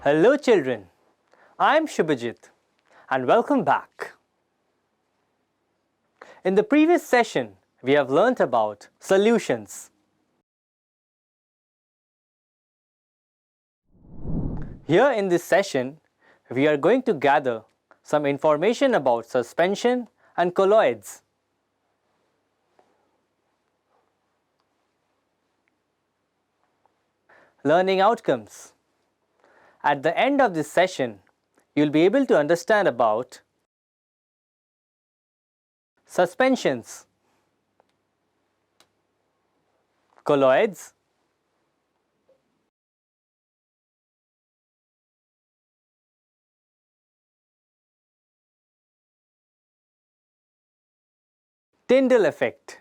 Hello children, I am Shubhajit and welcome back. In the previous session, we have learnt about solutions. Here in this session, we are going to gather some information about suspension and colloids. Learning outcomes. At the end of this session, you will be able to understand about suspensions, colloids, Tyndall effect,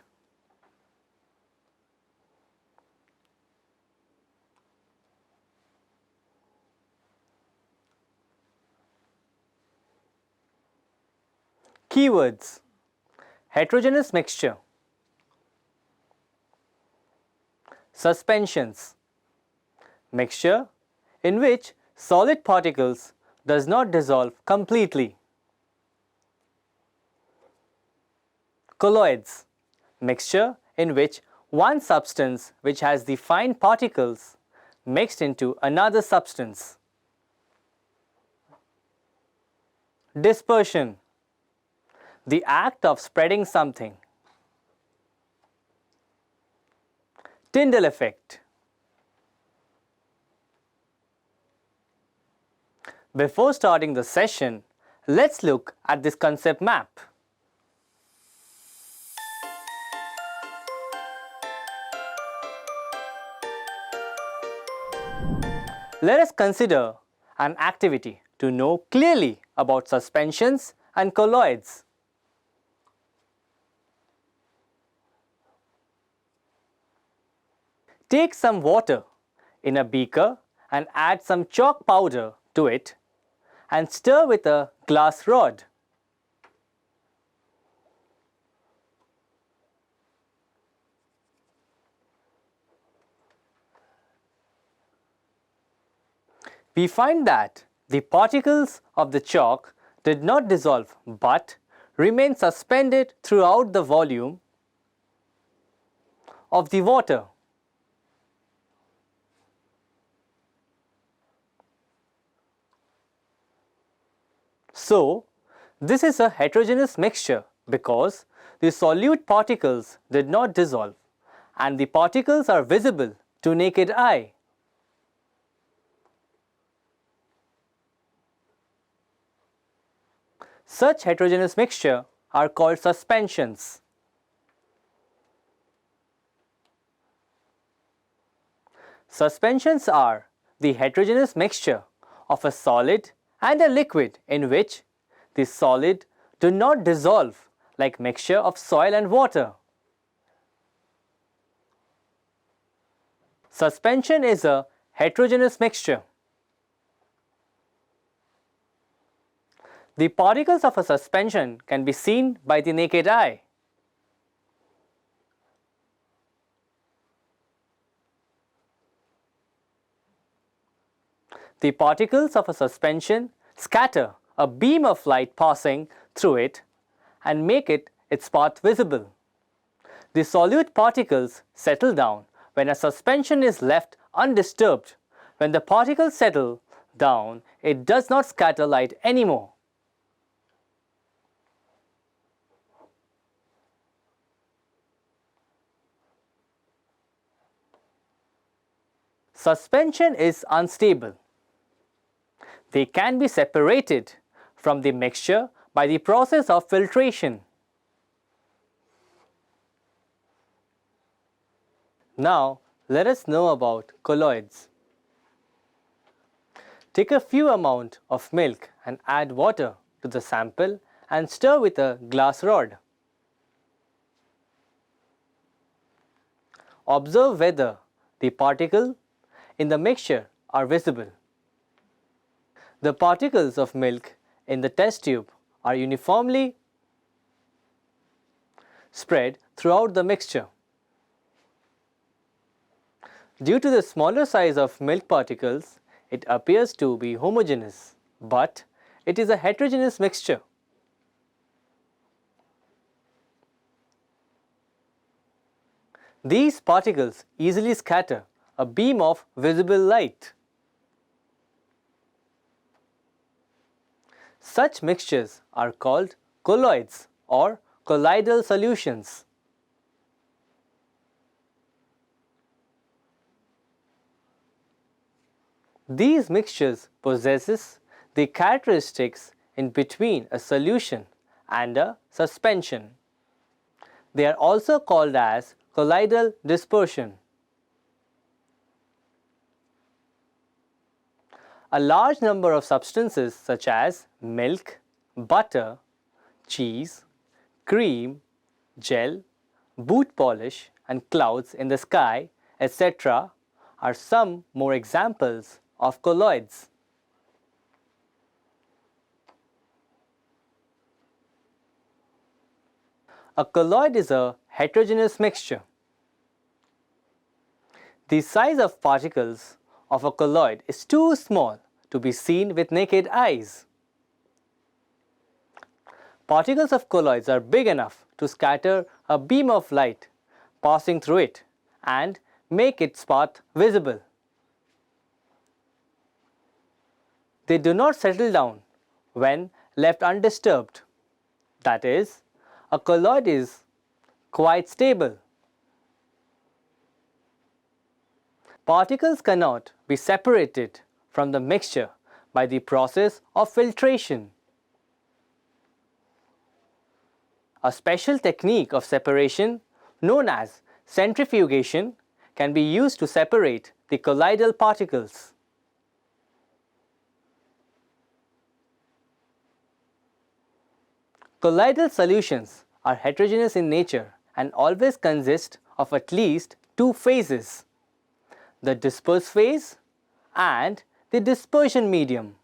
keywords, heterogeneous mixture, suspensions, mixture in which solid particles does not dissolve completely. Colloids, mixture in which one substance which has the fine particles mixed into another substance. Dispersion, the act of spreading something. Tyndall effect. Before starting the session, let's look at this concept map. Let us consider an activity to know clearly about suspensions and colloids. Take some water in a beaker and add some chalk powder to it and stir with a glass rod. We find that the particles of the chalk did not dissolve but remain suspended throughout the volume of the water. So, this is a heterogeneous mixture because the solute particles did not dissolve and the particles are visible to naked eye. Such heterogeneous mixture are called suspensions. Suspensions are the heterogeneous mixture of a solid and a liquid in which the solid do not dissolve like mixture of soil and water. Suspension is a heterogeneous mixture. The particles of a suspension can be seen by the naked eye. The particles of a suspension scatter a beam of light passing through it and make its path visible. The solute particles settle down when a suspension is left undisturbed. When the particles settle down, it does not scatter light anymore. Suspension is unstable. They can be separated from the mixture by the process of filtration. Now, let us know about colloids. Take a few amount of milk and add water to the sample and stir with a glass rod. Observe whether the particles in the mixture are visible. The particles of milk in the test tube are uniformly spread throughout the mixture. Due to the smaller size of milk particles, it appears to be homogeneous, but it is a heterogeneous mixture. These particles easily scatter a beam of visible light. Such mixtures are called colloids or colloidal solutions. These mixtures possess the characteristics in between a solution and a suspension. They are also called as colloidal dispersion. A large number of substances such as milk, butter, cheese, cream, gel, boot polish, and clouds in the sky, etc., are some more examples of colloids. A colloid is a heterogeneous mixture. The size of particles of a colloid is too small to be seen with naked eyes. Particles of colloids are big enough to scatter a beam of light passing through it and make its path visible. They do not settle down when left undisturbed. That is, a colloid is quite stable. Particles cannot be separated from the mixture by the process of filtration. A special technique of separation known as centrifugation can be used to separate the colloidal particles. Colloidal solutions are heterogeneous in nature and always consist of at least two phases: the disperse phase and the dispersion medium.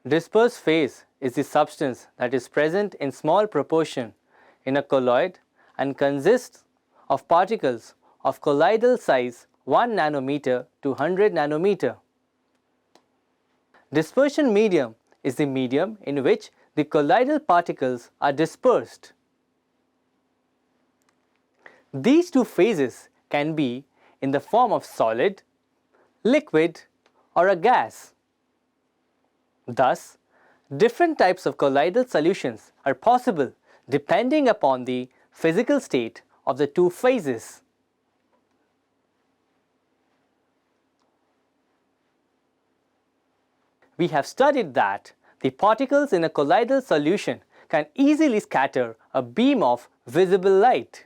Disperse phase is the substance that is present in small proportion in a colloid and consists of particles of colloidal size 1 nanometer to 100 nanometer. Dispersion medium is the medium in which the colloidal particles are dispersed. These two phases can be in the form of solid, liquid, or a gas. Thus, different types of colloidal solutions are possible depending upon the physical state of the two phases. We have studied that the particles in a colloidal solution can easily scatter a beam of visible light.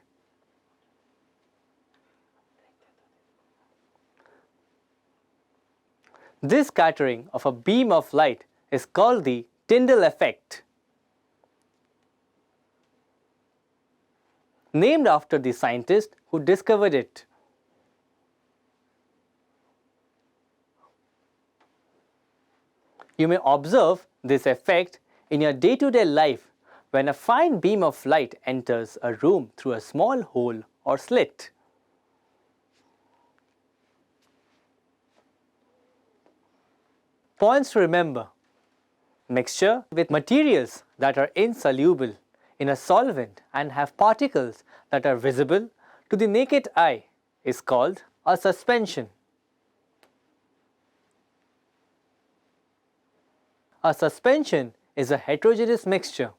This scattering of a beam of light is called the Tyndall effect, named after the scientist who discovered it. You may observe this effect in your day-to-day life when a fine beam of light enters a room through a small hole or slit. Points to remember: mixture with materials that are insoluble in a solvent and have particles that are visible to the naked eye is called a suspension. A suspension is a heterogeneous mixture.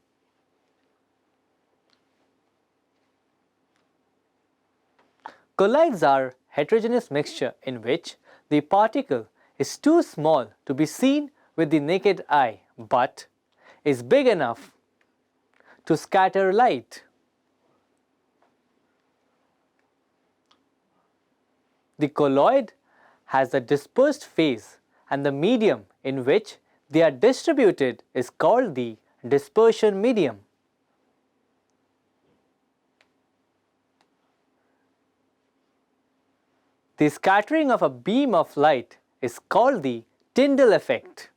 Colloids are heterogeneous mixture in which the particle is too small to be seen with the naked eye but is big enough to scatter light. The colloid has a dispersed phase and the medium in which they are distributed is called the dispersion medium. The scattering of a beam of light is called the Tyndall effect.